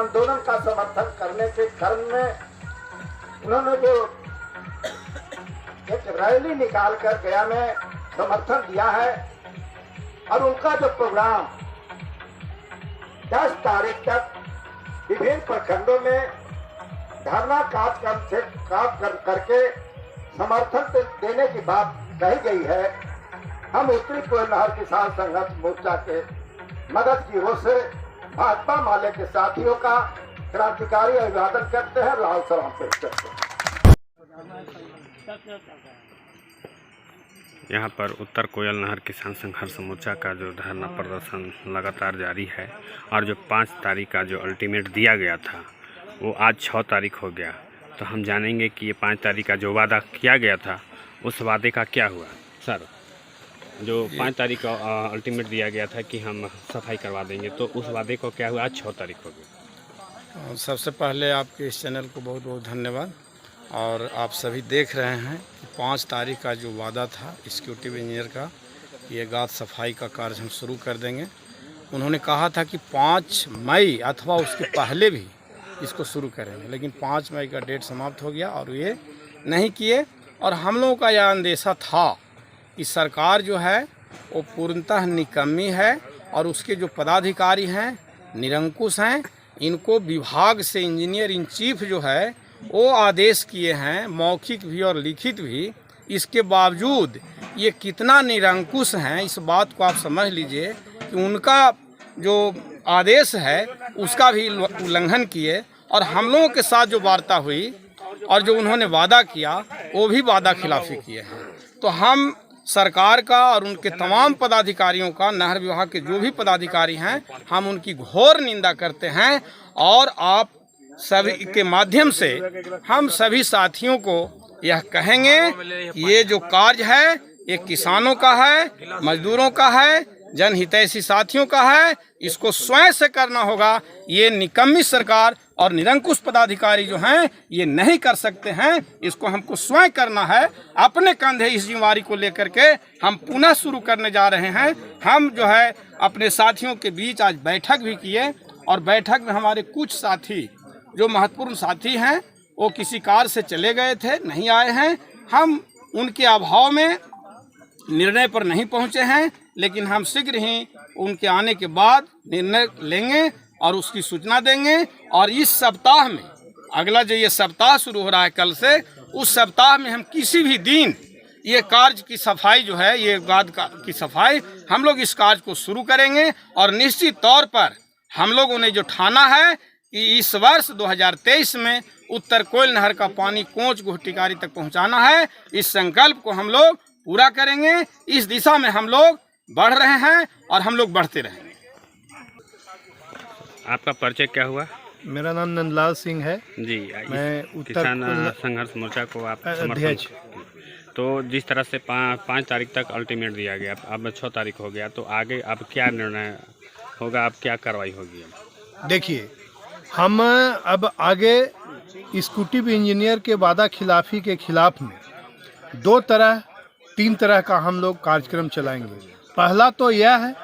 आंदोलन का समर्थन करने के क्रम में उन्होंने जो एक रैली निकाल कर गया में समर्थन दिया है और उनका जो प्रोग्राम 10 तारीख तक विभिन्न प्रखंडों में धरना कार्यक्रम करके समर्थन देने की बात कही गई है। हम उत्तरी कोयल नहर किसान संघर्ष मोर्चा के मदद की ओर से भाजपा माले के साथियों का क्रांतिकारी अभिवादन करते हैं, लाल सलाम पेश करते हैं। यहाँ पर उत्तर कोयल नहर किसान संघर्ष मोर्चा का जो धरना प्रदर्शन लगातार जारी है और जो 5 तारीख का जो अल्टीमेट दिया गया था वो आज 6 तारीख हो गया। तो हम जानेंगे कि ये 5 तारीख का जो वादा किया गया था उस वादे का क्या हुआ। सर, जो 5 तारीख का अल्टीमेट दिया गया था कि हम सफाई करवा देंगे, तो उस वादे को क्या हुआ? आज 6 तारीख हो गई। सबसे पहले आपके इस चैनल को बहुत बहुत धन्यवाद। और आप सभी देख रहे हैं कि 5 तारीख का जो वादा था एग्जीक्यूटिव इंजीनियर का, ये गाद सफाई का कार्य हम शुरू कर देंगे। उन्होंने कहा था कि 5 मई अथवा उसके पहले भी इसको शुरू करेंगे, लेकिन 5 मई का डेट समाप्त हो गया और ये नहीं किए। और हम लोगों का यह अंदेशा था कि सरकार जो है वो पूर्णतः निकम्मी है और उसके जो पदाधिकारी हैं निरंकुश हैं। इनको विभाग से इंजीनियर इन चीफ जो है वो आदेश किए हैं, मौखिक भी और लिखित भी। इसके बावजूद ये कितना निरंकुश हैं, इस बात को आप समझ लीजिए कि उनका जो आदेश है उसका भी उल्लंघन किए। और हम लोगों के साथ जो वार्ता हुई और जो उन्होंने वादा किया वो भी वादा खिलाफी किए हैं। तो हम सरकार का और उनके तमाम पदाधिकारियों का, नहर विभाग के जो भी पदाधिकारी हैं, हम उनकी घोर निंदा करते हैं। और आप सभी के माध्यम से हम सभी साथियों को यह कहेंगे कि ये जो कार्य है ये किसानों का है, मजदूरों का है, जनहितैषी साथियों का है। इसको स्वयं से करना होगा। ये निकम्मी सरकार और निरंकुश पदाधिकारी जो हैं ये नहीं कर सकते हैं। इसको हमको स्वयं करना है। अपने कंधे इस जिम्मेवारी को लेकर के हम पुनः शुरू करने जा रहे हैं। हम जो है अपने साथियों के बीच आज बैठक भी किए और बैठक में हमारे कुछ साथी जो महत्वपूर्ण साथी हैं वो किसी कार्य से चले गए थे, नहीं आए हैं। हम उनके अभाव में निर्णय पर नहीं पहुंचे हैं, लेकिन हम शीघ्र ही उनके आने के बाद निर्णय लेंगे और उसकी सूचना देंगे। और इस सप्ताह में, अगला जो ये सप्ताह शुरू हो रहा है कल से, उस सप्ताह में हम किसी भी दिन ये कार्य की सफाई जो है, ये गाद की सफाई, हम लोग इस कार्य को शुरू करेंगे। और निश्चित तौर पर हम लोगों ने जो ठाना है कि इस वर्ष 2023 में उत्तर कोयल नहर का पानी कोंच गोहटिकारी तक पहुंचाना है। इस संकल्प को हम लोग पूरा करेंगे। इस दिशा में हम लोग बढ़ रहे हैं और हम लोग बढ़ते रहेंगे। आपका परिचय क्या हुआ? मेरा नाम नंदलाल सिंह है जी। मैं किसान संघर्ष मोर्चा को आप अध्यक्ष। तो जिस तरह से 5 तारीख तक अल्टीमेट दिया गया, अब 6 तारीख हो गया, तो आगे अब क्या निर्णय होगा? अब क्या कार्रवाई होगी? देखिए, हम अब आगे एग्जीक्यूटिव इंजीनियर के वादा खिलाफी के खिलाफ में 3 तरह का हम लोग कार्यक्रम चलाएंगे। पहला तो यह है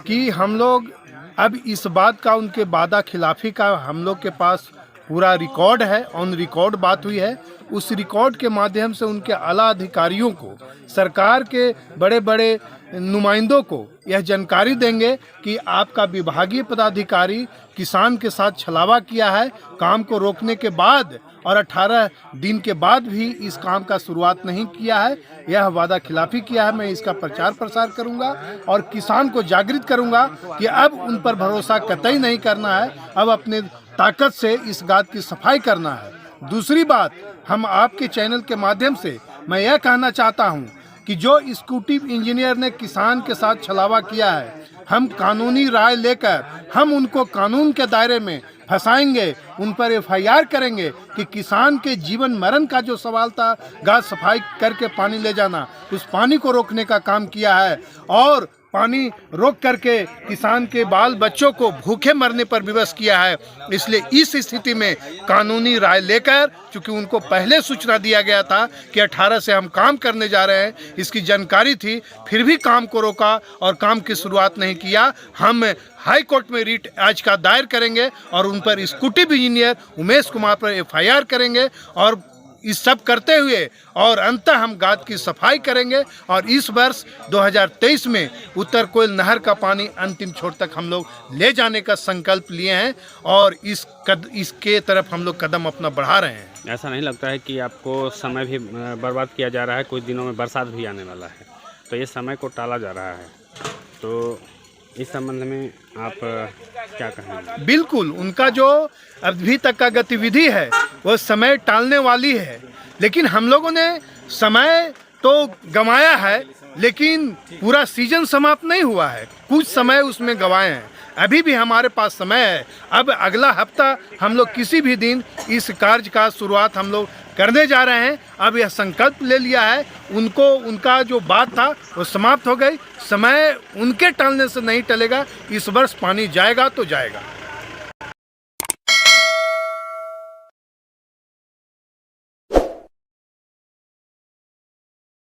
कि हम लोग अब इस बात का, उनके वादा खिलाफी का हम लोग के पास पूरा रिकॉर्ड है, ऑन रिकॉर्ड बात हुई है। उस रिकॉर्ड के माध्यम से उनके आला अधिकारियों को, सरकार के बड़े बड़े नुमाइंदों को यह जानकारी देंगे कि आपका विभागीय पदाधिकारी किसान के साथ छलावा किया है, काम को रोकने के बाद और 18 दिन के बाद भी इस काम का शुरुआत नहीं किया है, यह वादा खिलाफी किया है। मैं इसका प्रचार प्रसार करूंगा और किसान को जागृत करूंगा कि अब उन पर भरोसा कतई नहीं करना है, अब अपने ताकत से इस गाद की सफाई करना है। दूसरी बात, हम आपके चैनल के माध्यम से मैं यह कहना चाहता हूं कि जो एग्जीक्यूटिव इंजीनियर ने किसान के साथ छलावा किया है, हम कानूनी राय लेकर हम उनको कानून के दायरे में फंसाएंगे, उन पर FIR करेंगे कि किसान के जीवन मरण का जो सवाल था, गाद सफाई करके पानी ले जाना, उस पानी को रोकने का काम किया है। और पानी रोक करके किसान के बाल बच्चों को भूखे मरने पर विवश किया है। इसलिए इस स्थिति में कानूनी राय लेकर, चूँकि उनको पहले सूचना दिया गया था कि 18 से हम काम करने जा रहे हैं, इसकी जानकारी थी, फिर भी काम को रोका और काम की शुरुआत नहीं किया। हम हाई कोर्ट में रीट आज का दायर करेंगे और उन पर एक्जीक्यूटिव इंजीनियर उमेश कुमार पर FIR करेंगे और इस सब करते हुए और अंततः हम गाद की सफाई करेंगे। और इस वर्ष 2023 में उत्तर कोयल नहर का पानी अंतिम छोर तक हम लोग ले जाने का संकल्प लिए हैं और इसके तरफ हम लोग कदम अपना बढ़ा रहे हैं। ऐसा नहीं लगता है कि आपको समय भी बर्बाद किया जा रहा है? कुछ दिनों में बरसात भी आने वाला है, तो ये समय को टाला जा रहा है, तो इस संबंध में आप क्या कहेंगे? बिल्कुल, उनका जो अभी तक का गतिविधि है वो समय टालने वाली है, लेकिन हम लोगों ने समय तो गंवाया है, लेकिन पूरा सीजन समाप्त नहीं हुआ है, कुछ समय उसमें गंवाए हैं। अभी भी हमारे पास समय है। अब अगला हफ्ता हम लोग किसी भी दिन इस कार्य का शुरुआत हम लोग करने जा रहे हैं। अब यह संकल्प ले लिया है, उनका जो बात था वो समाप्त हो गई। समय उनके टालने से नहीं टलेगा। इस वर्ष पानी जाएगा तो जाएगा।